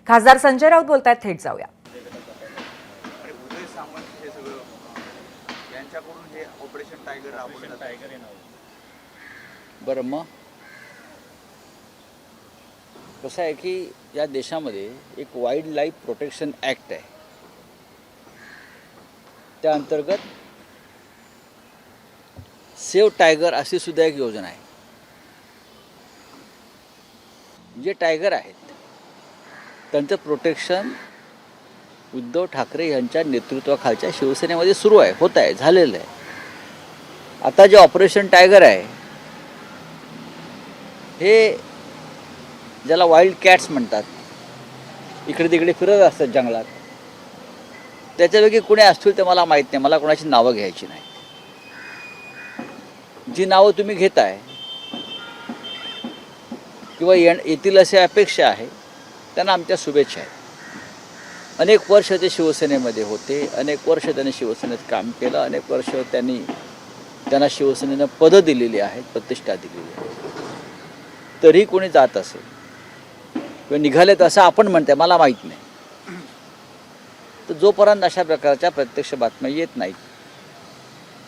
खासदार संजय राऊत बोलतायत, थेट जाऊया. उदय सामंत हे सगळं यांच्याकडून हे ऑपरेशन टायगर राबवण्यात आलं. बरं, मग कसं आहे की या देशामध्ये एक वाईल्ड लाईफ प्रोटेक्शन ॲक्ट आहे. त्या अंतर्गत सेव्ह टायगर अशी सुद्धा एक योजना आहे. जे टायगर आहेत त्यांचं प्रोटेक्शन उद्धव ठाकरे यांच्या नेतृत्वाखालच्या शिवसेनेमध्ये सुरू आहे, होत आहे, झालेलं आहे. आता जे ऑपरेशन टायगर आहे हे ज्याला वाईल्ड कॅट्स म्हणतात, इकडे तिकडे फिरत असतात जंगलात, त्याच्यापैकी कुणी असतील ते मला माहीत नाही, मला कोणाची नावं घ्यायची नाही. जी नावं तुम्ही घेताय किंवा येतील अशी अपेक्षा आहे, त्यांना आमच्या शुभेच्छा आहेत. अनेक वर्ष ते शिवसेनेमध्ये होते, अनेक वर्ष त्यांनी शिवसेनेत काम केलं, अनेक वर्ष त्यांना शिवसेनेनं पदं दिलेली आहेत, प्रतिष्ठा दिलेली आहे. तरी कोणी जात असेल किंवा निघालेत असं आपण म्हणते, मला माहीत नाही. तर जोपर्यंत अशा प्रकारच्या प्रत्यक्ष बातम्या येत नाहीत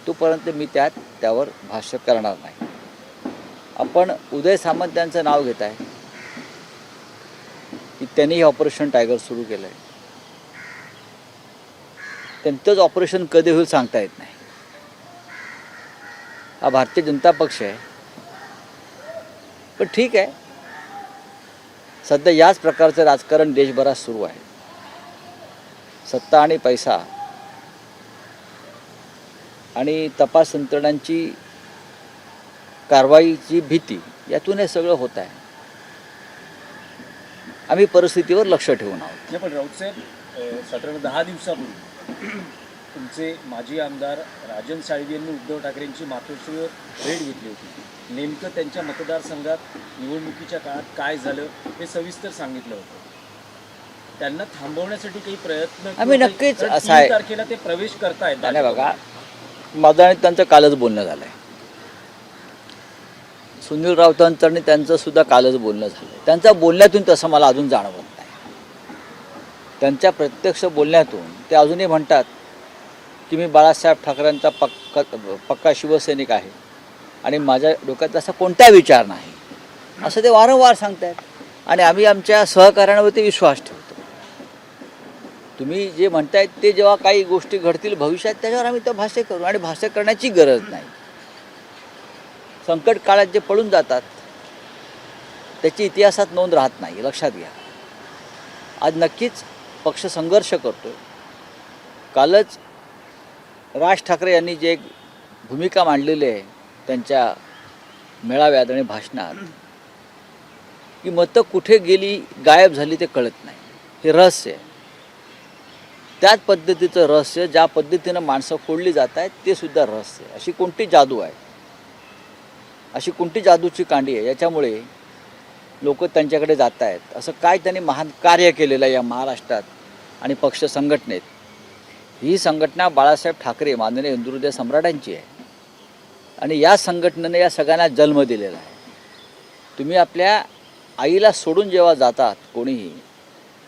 तोपर्यंत मी त्यावर भाष्य करणार नाही. आपण उदय सामंत यांचं नाव घेत आहे की त्यांनी हे ऑपरेशन टायगर सुरू केलं आहे. त्यांचंच ऑपरेशन कधी होईल सांगता येत नाही. हा भारतीय जनता पक्ष आहे, पण ठीक आहे, सध्या याच प्रकारचं राजकारण देशभरात सुरू आहे. सत्ता आणि पैसा आणि तपास यंत्रणांची कारवाईची भीती, यातून हे सगळं होत आहे. आम्ही परिस्थितीवर लक्ष ठेवून आहोत. नाही, पण राऊत साहेब, साधारण 10 दिवसापूर्वी तुमचे माजी आमदार राजन साळवी यांनी उद्धव ठाकरेंची मातोश्रीवर भेट घेतली होती. नेमकं त्यांच्या मतदारसंघात निवडणुकीच्या काळात काय झालं हे सविस्तर सांगितलं होतं. त्यांना थांबवण्यासाठी काही प्रयत्न आम्ही नक्कीच असं आहे. 3 तारखेला ते प्रवेश करतायत. नाही बघा, माझं आणि त्यांचं कालच बोलणं झालं आहे. सुनील राऊतांचं आणि त्यांचं सुद्धा कालच बोलणं झालं आहे. त्यांच्या बोलण्यातून तसं मला अजून जाणवत नाही. त्यांच्या प्रत्यक्ष बोलण्यातून ते अजूनही म्हणतात की मी बाळासाहेब ठाकरेंचा पक्का शिवसैनिक आहे आणि माझ्या डोक्यात असा कोणता विचार नाही, असं ते वारंवार सांगतात. आणि आम्ही आमच्या सहकार्यांवरती विश्वास ठेवतो. तुम्ही जे म्हणतायत ते जेव्हा काही गोष्टी घडतील भविष्यात, त्याच्यावर आम्ही तर भाष्य करू. आणि भाष्य करण्याची गरज नाही. संकट काळात जे पळून जातात त्याची इतिहासात नोंद राहत नाही, लक्षात घ्या. आज नक्कीच पक्ष संघर्ष करतो. कालच राज ठाकरे यांनी जे एक भूमिका मांडलेली आहे त्यांच्या मेळाव्यात आणि भाषणात, की मतं कुठे गेली, गायब झाली ते कळत नाही, हे रहस्य आहे. त्याच पद्धतीचं रहस्य, ज्या पद्धतीनं माणसं फोडली जात आहेत ते सुद्धा रहस्य आहे. अशी कोणती जादू आहे, अशी कोणती जादूची कांडी आहे याच्यामुळे लोक त्यांच्याकडे जात आहेत? असं काय त्यांनी महान कार्य केलेलं आहे या महाराष्ट्रात आणि पक्ष संघटनेत? ही संघटना बाळासाहेब ठाकरे, माननीय हिंदुहृदय सम्राटांची आहे आणि या संघटनेने या सगळ्यांना जन्म दिलेला आहे. तुम्ही आपल्या आईला सोडून जेव्हा जातात कोणीही,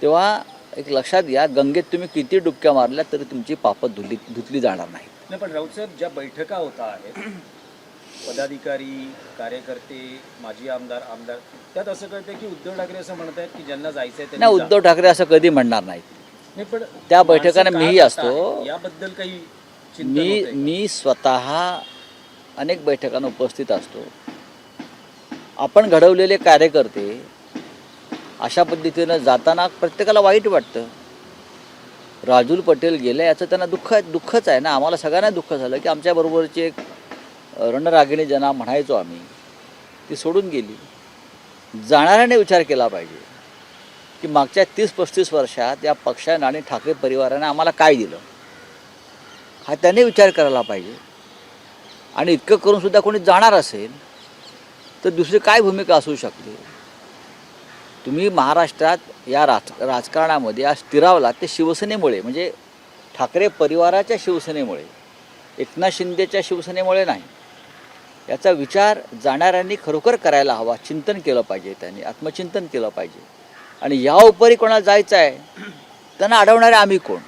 तेव्हा एक लक्षात घ्या, गंगेत तुम्ही किती डुबक्या मारल्या तरी तुमची पापं धुतली जाणार नाही. नाही, पण राऊत साहेब, ज्या बैठका होता आहेत, पदाधिकारी, कार्यकर्ते, माजी आमदार, त्यात असं कळतं की उद्धव ठाकरे असं म्हणत आहेत की ज्यांना जायचं आहे नाही, उद्धव ठाकरे असं कधी म्हणणार नाहीत. नाही, पण त्या बैठकांना मीही असतो. याबद्दल काही चिंतन होतंय? मी स्वतः अनेक बैठकांना उपस्थित असतो. आपण घडवलेले कार्यकर्ते अशा पद्धतीनं जाताना प्रत्येकाला वाईट वाटतं. राजूल पटेल गेले याचं त्यांना दुःखच आहे ना. आम्हाला सगळ्यांना दुःख झालं की आमच्याबरोबरची एक रणरागिणी ज्यांना म्हणायचो आम्ही, ती सोडून गेली. जाणाऱ्याने विचार केला पाहिजे की मागच्या 30-35 वर्षात या पक्षानं आणि ठाकरे परिवाराने आम्हाला काय दिलं, हा त्याने विचार करायला पाहिजे. आणि इतकं करूनसुद्धा कोणी जाणार असेल तर दुसरी काय भूमिका असू शकते? तुम्ही महाराष्ट्रात या राजकारणामध्ये आज स्थिरावला ते शिवसेनेमुळे, म्हणजे ठाकरे परिवाराच्या शिवसेनेमुळे, एकनाथ शिंदेच्या शिवसेनेमुळे नाही. याचा विचार जाणाऱ्यांनी खरोखर करायला हवा. चिंतन केलं पाहिजे, त्यांनी आत्मचिंतन केलं पाहिजे. आणि या उपरी कोणाला जायचं आहे त्यांना अडवणारे आम्ही कोण?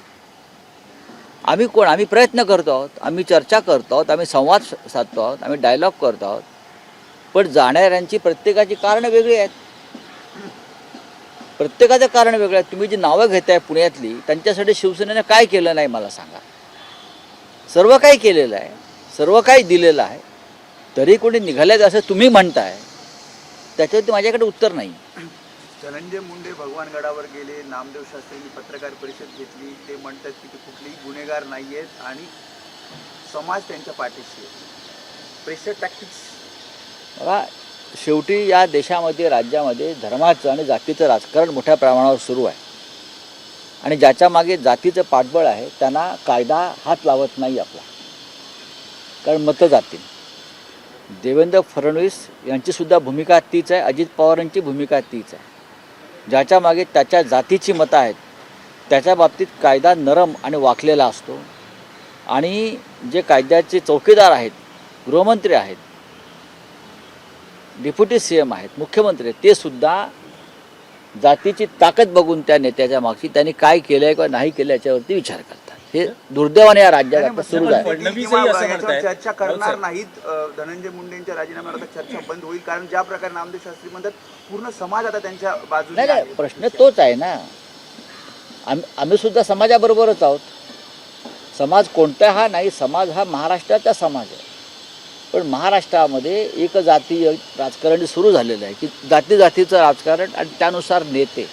आम्ही प्रयत्न करतो आहोत, आम्ही चर्चा करतो आहोत, आम्ही संवाद साधतो आहोत, आम्ही डायलॉग करतो आहोत. पण जाणाऱ्यांची प्रत्येकाची कारणं वेगळी आहेत. प्रत्येकाचं कारण वेगळं आहे. तुम्ही जी नावं घेताय पुण्यातली, त्यांच्यासाठी शिवसेनेनं काय केलं नाही मला सांगा. सर्व काही केलेलं आहे, सर्व काही दिलेलं आहे, तरी कोणी निघाल्यात असं तुम्ही म्हणताय, त्याच्यावरती माझ्याकडे उत्तर नाही. धनंजय मुंडे भगवानगडावर गेले, नामदेव शास्त्रींनी पत्रकार परिषद घेतली, ते म्हणतात की ते कुठलेही गुन्हेगार नाही आहेत आणि समाज त्यांच्या पाठीशी आहे. Pressure tactics. बघा, शेवटी या देशामध्ये, राज्यामध्ये धर्माचं आणि जातीचं राजकारण मोठ्या प्रमाणावर सुरू आहे आणि ज्याच्या मागे जातीचं पाठबळ आहे त्यांना कायदा हात लावत नाही आपला, कारण मतं जातील. देवेंद्र फडणवीस यांचीसुद्धा भूमिका तीच आहे, अजित पवारांची भूमिका तीच आहे. ज्याच्या मागे त्याच्या जातीची मतं आहेत त्याच्या बाबतीत कायदा नरम आणि वाकलेला असतो आणि जे कायद्याचे चौकीदार आहेत, गृहमंत्री आहेत, डेप्युटी CM आहेत, मुख्यमंत्री आहेत, ते सुद्धा जातीची ताकद बघून त्या नेत्याच्या मागची त्यांनी काय केलं आहे किंवा नाही केलं याच्यावरती विचार करतात. हे दुर्दैवाने या राज्यात आता सुरू आहे. फडणवीसही असं याच्यावर म्हणतायत. चर्चा करणार नाहीत. धनंजय मुंडेंच्या राजीनाम्यावर आता चर्चा बंद होईल, कारण ज्या प्रकारे नामदेव शास्त्री म्हणतात पूर्ण समाज आता त्यांच्या बाजूने नाही, आहे. प्रश्न तोच आहे ना. आम्ही सुद्धा समाजाबरोबरच आहोत. समाज कोणता हा नाही, समाज हा महाराष्ट्राचा समाज आहे. पण महाराष्ट्रामध्ये एक जातीय राजकारण सुरू झालेलं आहे की जातीचं राजकारण आणि त्यानुसार नेते.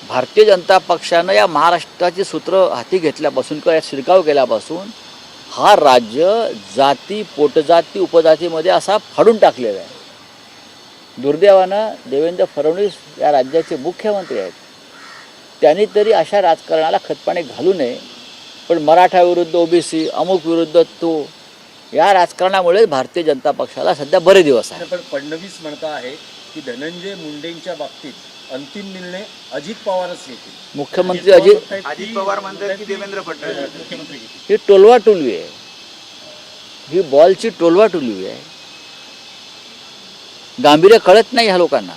भारतीय जनता पक्षानं या महाराष्ट्राची सूत्र हाती घेतल्यापासून किंवा शिरकाव केल्यापासून हा राज्य जाती, पोटजाती, उपजातीमध्ये असा फाडून टाकलेला आहे. दुर्दैवानं देवेंद्र फडणवीस या राज्याचे मुख्यमंत्री आहेत. त्यांनी तरी अशा राजकारणाला खतपाणी घालू नये. पण मराठा विरुद्ध OBC, अमुक विरुद्ध तो, या राजकारणामुळे भारतीय जनता पक्षाला सध्या बरे दिवस आहे. पण फडणवीस म्हणता आहे की धनंजय मुंडेंच्या बाबतीत अंतिम निर्णय अजित पवारच घेतील. मुख्यमंत्री अजित पवार म्हणतात की देवेंद्र फडणवीस मुख्यमंत्री घेतील. ही टोलवाटोलवी आहे, ही बॉलची टोलवाटोलवी आहे. गांभीर्य कळत नाही ह्या लोकांना.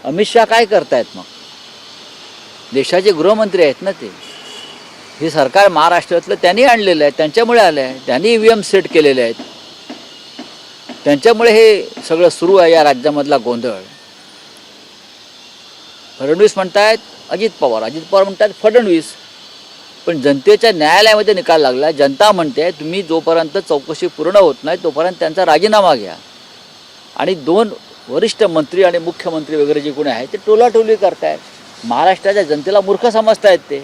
अमित शहा काय करतायत मग? देशाचे गृहमंत्री आहेत ना ते. हे सरकार महाराष्ट्रातलं त्यांनी आणलेलं आहे, त्यांच्यामुळे आलं आहे. त्यांनी EVM सेट केलेले आहेत, त्यांच्यामुळे हे सगळं सुरू आहे या राज्यामधला गोंधळ. फडणवीस म्हणतायत अजित पवार म्हणतात फडणवीस. पण जनतेच्या न्यायालयामध्ये निकाल लागला. जनता म्हणते तुम्ही जोपर्यंत चौकशी पूर्ण होत नाही तोपर्यंत त्यांचा राजीनामा घ्या. आणि 2 वरिष्ठ मंत्री आणि मुख्यमंत्री वगैरे जे कोणी आहेत ते टोलाटोली करतायत. महाराष्ट्राच्या जनतेला मूर्ख समजतायत ते.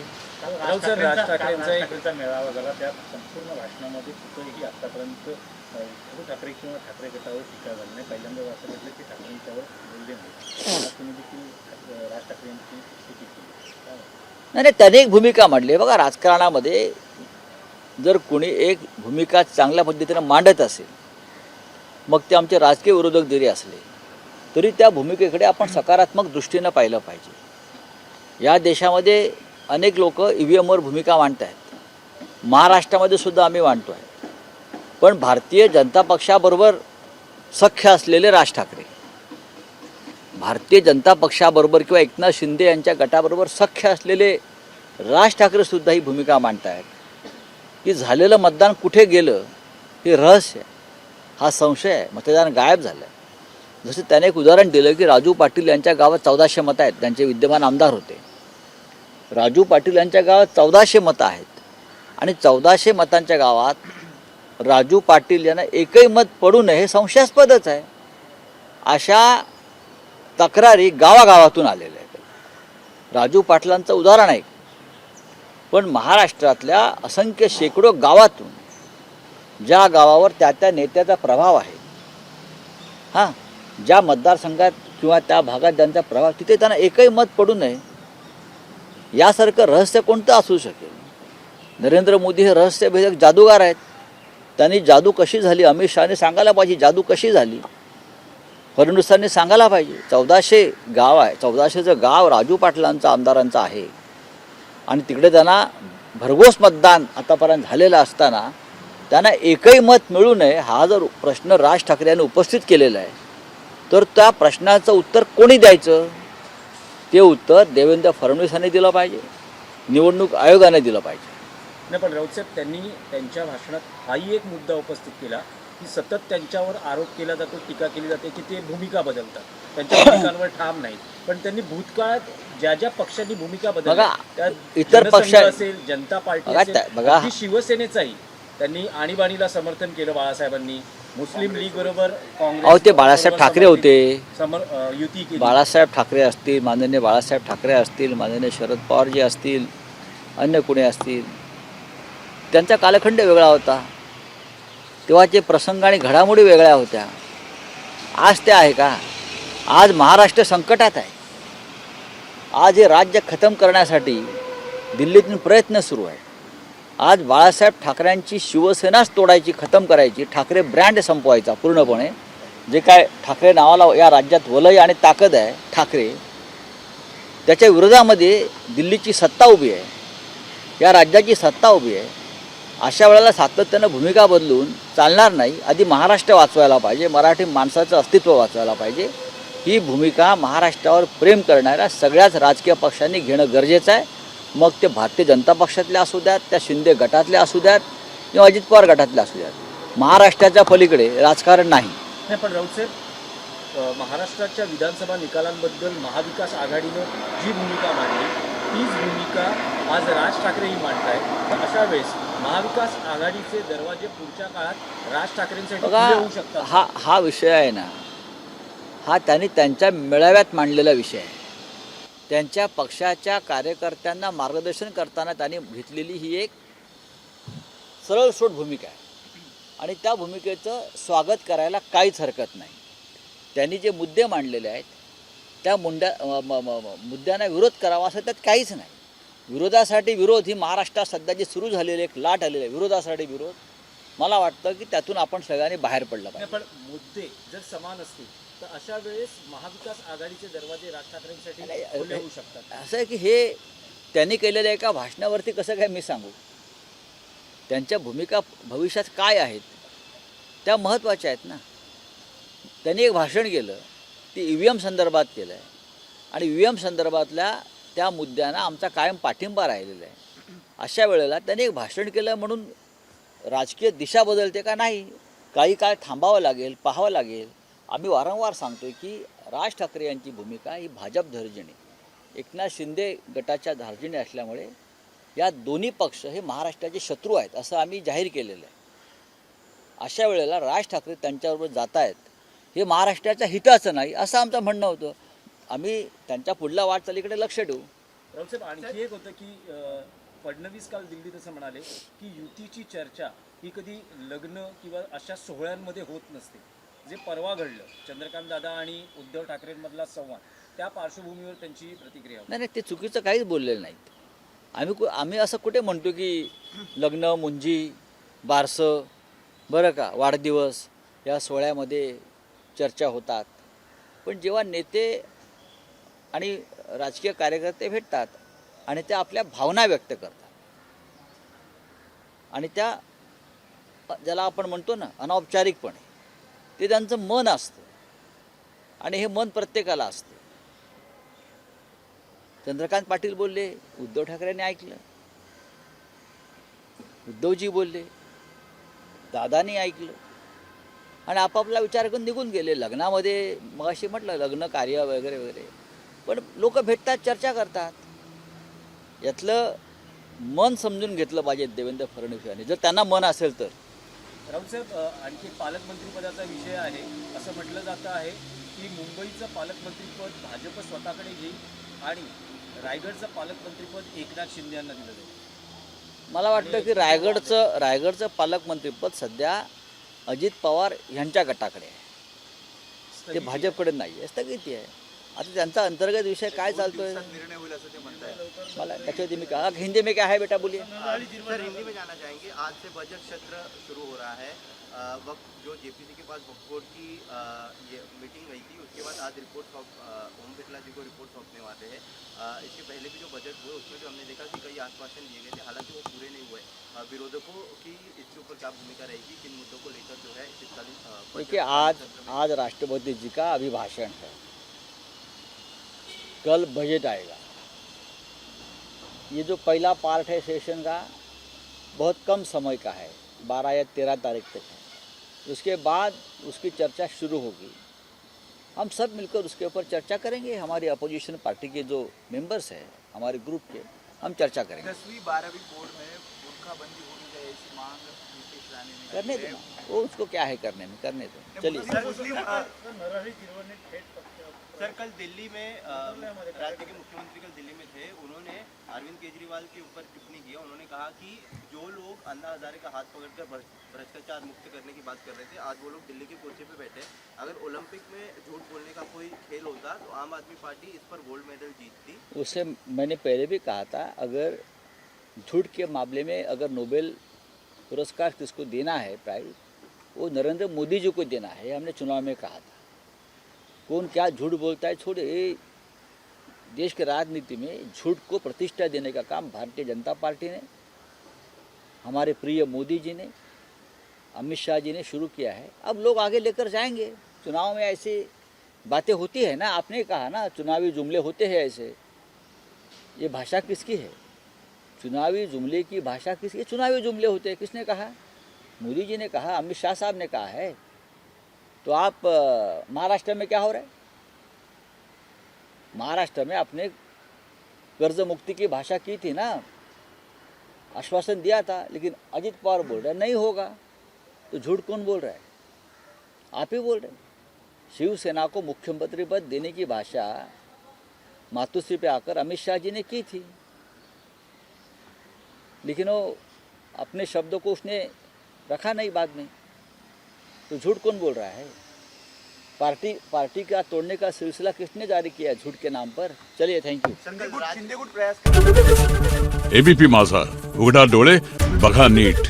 राज ठाकरेंचा एक मेळावा झाला, त्या संपूर्ण भाषणामध्ये कुठेही आतापर्यंत उद्धव ठाकरे किंवा ठाकरे गटावर टीका झाली नाही. पहिल्यांदा असं म्हटलं की ठाकरेंच्यावर बोलले नाही. आज तुम्ही देखील राज ठाकरेंची टीका केली. नाही, त्याने एक भूमिका मांडली. बघा, राजकारणामध्ये जर कोणी एक भूमिका चांगल्या पद्धतीनं मांडत असेल, मग ते आमचे राजकीय विरोधक जरी असले तरी त्या भूमिकेकडे आपण सकारात्मक दृष्टीनं पाहिलं पाहिजे. या देशामध्ये अनेक लोक EVMवर भूमिका मांडत आहेत. महाराष्ट्रामध्ये सुद्धा आम्ही मांडतो आहे. पण भारतीय जनता पक्षाबरोबर सख्य असलेले राज ठाकरे, भारतीय जनता पक्षाबरोबर किंवा एकनाथ शिंदे यांच्या गटाबरोबर सख्य असलेले राज ठाकरेसुद्धा ही भूमिका मांडत आहेत की झालेलं मतदान कुठे गेलं हे रहस्य आहे, हा संशय आहे, मतदान गायब झालं. जसं त्याने एक उदाहरण दिलं की राजू पाटील यांच्या गावात 1400 मतं आहेत. त्यांचे विद्यमान आमदार होते. राजू पाटील यांच्या गावात 1400 मतं आहेत आणि 1400 मतांच्या गावात राजू पाटील यांना एकही मत पडू नये हे संशयास्पदच आहे. अशा तक्रारी गावागावातून आलेल्या आहेत. राजू पाटलांचं उदाहरण आहे. पण महाराष्ट्रातल्या असंख्य शेकडो गावातून ज्या गावावर त्या नेत्याचा प्रभाव आहे, हां, ज्या मतदारसंघात किंवा त्या भागात ज्यांचा प्रभाव, तिथे त्यांना एकही मत पडू नये यासारखं रहस्य कोणतं असू शकेल? नरेंद्र मोदी हे रहस्यभेदक जादूगार आहेत. त्यांनी जादू कशी झाली अमित शहाने सांगायला पाहिजे. जादू कशी झाली फडणवीसांनी सांगायला पाहिजे. 1400 गाव आहे, 1400चं गाव राजू पाटलांचं आमदारांचं आहे आणि तिकडे त्यांना भरघोस मतदान आतापर्यंत झालेलं असताना त्यांना एकही मत मिळू नये हा जर प्रश्न राज ठाकरे यांनी उपस्थित केलेला आहे तर त्या प्रश्नाचं उत्तर कोणी द्यायचं? ते उत्तर देवेंद्र फडणवीसांनी दिलं पाहिजे, निवडणूक आयोगाने दिलं पाहिजे. नाही, पण राऊत साहेब त्यांनी त्यांच्या भाषणात हाही एक मुद्दा उपस्थित केला की सतत त्यांच्यावर आरोप केला जातो, टीका केली जाते की ते भूमिका बदलतात, त्यांच्या भूमिकांवर ठाम नाहीत. पण त्यांनी भूतकाळात ज्या ज्या पक्षांनी भूमिका बदलल्या बघा, त्यात इतर जनसंघ पक्ष असेल, जनता पार्टी बघा, असेल, बघा. अगदी शिवसेनेचाही त्यांनी आणीबाणीला समर्थन केलं बाळासाहेबांनी. मुस्लिम लीग बरोबर अहो, ते बाळासाहेब ठाकरे होते. युती केली. बाळासाहेब ठाकरे असतील, माननीय बाळासाहेब ठाकरे असतील, माननीय शरद पवारजी असतील, अन्य कोणी असतील, त्यांचा कालखंड वेगळा होता. तेव्हाचे प्रसंग आणि घडामोडी वेगळ्या होत्या. आज ते आहे का? आज महाराष्ट्र संकटात आहे. आज हे राज्य खतम करण्यासाठी दिल्लीतून प्रयत्न सुरू आहे. आज बाळासाहेब ठाकरेंची शिवसेनाच तोडायची, खतम करायची, ठाकरे ब्रँड संपवायचा पूर्णपणे. जे काय ठाकरे नावाला या राज्यात वलय आणि ताकद आहे ठाकरे, त्याच्या विरोधामध्ये दिल्लीची सत्ता उभी आहे, या राज्याची सत्ता उभी आहे. अशा वेळेला सातत्यानं भूमिका बदलून चालणार नाही. आधी महाराष्ट्र वाचवायला पाहिजे, मराठी माणसाचं अस्तित्व वाचवायला पाहिजे. ही भूमिका महाराष्ट्रावर प्रेम करणाऱ्या सगळ्याच राजकीय पक्षांनी घेणं गरजेचं आहे. मग ते भारतीय जनता पक्षातल्या असू द्यात, त्या शिंदे गटातल्या असू द्यात किंवा अजित पवार गटातल्या असू द्यात. महाराष्ट्राच्या पलीकडे राजकारण नाही. नाही, पण राऊत साहेब, महाराष्ट्राच्या विधानसभा निकालांबद्दल महाविकास आघाडीनं जी भूमिका मांडली तीच भूमिका आज राज ठाकरेही मांडत आहेत. तर अशा वेळेस महाविकास आघाडीचे दरवाजे पुढच्या काळात राज ठाकरेंसाठी बघा, खुले होऊ शकतात. हा विषय आहे ना, हा त्यांनी त्यांच्या मेळाव्यात मांडलेला विषय आहे. त्यांच्या पक्षाच्या कार्यकर्त्यांना मार्गदर्शन करताना त्यांनी घेतलेली ही एक सरळसोट भूमिका आहे आणि त्या भूमिकेचं स्वागत करायला काहीच हरकत नाही. त्यांनी जे मुद्दे मांडलेले आहेत त्या मुद्द्यांना विरोध करावा असं त्यात काहीच नाही. विरोधासाठी विरोध ही महाराष्ट्रात सध्या जी सुरू झालेली एक लाट आलेली आहे, विरोधासाठी विरोध, मला वाटतं की त्यातून आपण सगळ्यांनी बाहेर पडलं नाही, पाहिजे. पण मुद्दे जर समान असतील तर अशा वेळेस महाविकास आघाडीचे दरवाजे राज ठाकरेंसाठी खुले होऊ शकतात. असं आहे की हे त्यांनी केलेल्या एका भाषणावरती कसं काय मी सांगू. त्यांच्या भूमिका भविष्यात काय आहेत त्या महत्त्वाच्या आहेत ना. त्यांनी एक भाषण केलं, ते EVM संदर्भात केलं आहे आणि EVM संदर्भातल्या त्या मुद्द्यांना आमचा कायम पाठिंबा राहिलेला आहे. अशा वेळेला त्यांनी एक भाषण केलं म्हणून राजकीय दिशा बदलते का? नाही. काही काळ थांबावं लागेल, पाहावं लागेल. आम्ही वारंवार सांगतो आहे की राज ठाकरे यांची भूमिका ही भाजप धार्जिणी, एकनाथ शिंदे गटाच्या धार्जिणी असल्यामुळे या दोन्ही पक्ष हे महाराष्ट्राचे शत्रू आहेत असं आम्ही जाहीर केलेलं आहे. अशा वेळेला राज ठाकरे त्यांच्याबरोबर जात आहेत हे महाराष्ट्राच्या हिताचं नाही असं आमचं म्हणणं होतं. आम्ही त्यांच्या पुढल्या वाटचालीकडे लक्ष ठेवू. राऊत साहेब, आणखी एक होतं की फडणवीस काल दिल्लीत असं म्हणाले की युतीची चर्चा ही कधी लग्न किंवा अशा सोहळ्यांमध्ये होत नसते. जे परवा घडलं चंद्रकांत दादा आणि उद्धव ठाकरेंमधला संवाद, त्या पार्श्वभूमीवर त्यांची प्रतिक्रिया होती. नाही, ते चुकीचं काहीच बोललेलं नाहीत. आम्ही असं कुठे म्हणतो की लग्न, मुंजी, बारसं, बरं का, वाढदिवस या सोहळ्यामध्ये चर्चा होतात. पण जेव्हा नेते आणि राजकीय कार्यकर्ते भेटतात आणि ते आपल्या भावना व्यक्त करतात आणि त्या ज्याला आपण म्हणतो ना अनौपचारिकपणे, ते त्यांचं मन असतं आणि हे मन प्रत्येकाला असतं. चंद्रकांत पाटील बोलले, उद्धव ठाकरेंनी ऐकलं, उद्धवजी बोलले, दादानी ऐकलं आणि आपापला विचार करून निघून गेले. लग्नामध्ये मगाशी म्हटलं लग्न कार्य वगैरे वगैरे, पण लोक भेटतात, चर्चा करतात. यातलं मन समजून घेतलं पाहिजे देवेंद्र फडणवीस यांनी, जर त्यांना मन असेल तर. राऊत साहेब, आणखी पालकमंत्रीपदाचा विषय आहे. असं म्हटलं जातं आहे की मुंबईचं पालकमंत्रीपद भाजप स्वतःकडे घेईल आणि रायगडचं पालकमंत्रीपद एकनाथ शिंदे यांना दिलं जाईल. मला वाटतं की रायगडचं पालकमंत्रीपद सध्या अजित पवार यांच्या गटाकडे आहे, ते भाजपकडे नाही आहे, स्थगिती आहे. आता त्यांचा अंतर्गत विषय काय चालतोय निर्णय होईल असं ते म्हणताय. मला त्याच्यावरती मी हिंदी में क्या है बेटा बोलिए. सर हिंदी में जाना चाहेंगे. आज से बजट सत्र शुरू हो रहा है. वक्त जो जेपीसी के पास वक्फ बोर्ड की ये मीटिंग गई थी, उसके बाद आज रिपोर्ट ओम बिरला जी को रिपोर्ट सौंपने वाले हैं। इसके पहले भी जो बजट हुए उसमें भी हमने देखा कि कई आश्वासन दिए गए थे, हालांकि वो पूरे नहीं हुए। विरोधकों की इसके ऊपर क्या भूमिका रहेगी, किन मुद्दों को लेकर जो है शीतकालीन देखिए, आज राष्ट्रपति जी का अभिभाषण है, कल बजट आएगा। ये जो पहला पार्ट है सेशन का, बहुत कम समय का है, 12 या 13 तारीख तक है। उसके बाद उसकी चर्चा शुरू होगी। हम सब मिलकर उसके ऊपर चर्चा करेंगे। हमारी अपोजिशन पार्टी के जो मेंबर्स हैं हमारे ग्रुप के, हम चर्चा करेंगे। 10वीं 12वीं बोर्ड में बुर्खाबंदी होनी चाहिए, ऐसी मांग नीतीश राणे ने करने की है। दो, वो उसको क्या है करने में, करने दो। चलिए सर, कल दिल्ली में राज्य के मुख्यमंत्री कल दिल्ली में थे, उन्होंने अरविंद केजरीवाल के ऊपर टिप्पणी की। उन्होंने कहा कि जो लोग अन्ना हजारे का हाथ पकड़कर भ्रष्टाचार मुक्त करने की बात कर रहे थे, आज वो लोग दिल्ली के कुर्सी पे बैठे। अगर ओलंपिक में झूठ बोलने का कोई खेल होता तो आम आदमी पार्टी इस पर गोल्ड मेडल जीतती। उससे मैंने पहले भी कहा था, अगर झूठ के मामले में अगर नोबेल पुरस्कार किसको देना है प्राइज, वो नरेंद्र मोदी जी को देना है। हमने चुनाव में कहा था। कौन क्या झूठ बोलता है छोड़े, देश के राजनीति में झूठ को प्रतिष्ठा देने का काम भारतीय जनता पार्टी ने, हमारे प्रिय मोदी जी ने, अमित शाह जी ने शुरू किया है। अब लोग आगे लेकर जाएंगे। चुनाव में ऐसी बातें होती है ना, आपने कहा ना चुनावी जुमले होते हैं ऐसे। ये भाषा किसकी है? चुनावी जुमले की भाषा किसकी है? चुनावी जुमले होते हैं। किसने कहा? मोदी जी ने कहा, अमित शाह साहब ने कहा है। तो आप महाराष्ट्र में क्या हो रहा है? महाराष्ट्र में अपने कर्ज मुक्ति की भाषा की थी ना, आश्वासन दिया था, लेकिन अजित पवार बोल रहे नहीं होगा। तो झूठ कौन बोल रहा है? आप ही बोल रहे हैं। शिवसेना को मुख्यमंत्री पद देने की भाषा मातोश्री पे आकर अमित शाह जी ने की थी, लेकिन वो अपने शब्दों को उसने रखा नहीं बाद में। तो झूठ कौन बोल रहा है? पार्टी का तोड़ने का सिलसिला किसने जारी किया झूठ के नाम पर? चलिए, थैंक यू। शिंदेगुट प्रयास एबीपी माझा, उघडा डोळे बघा नीट।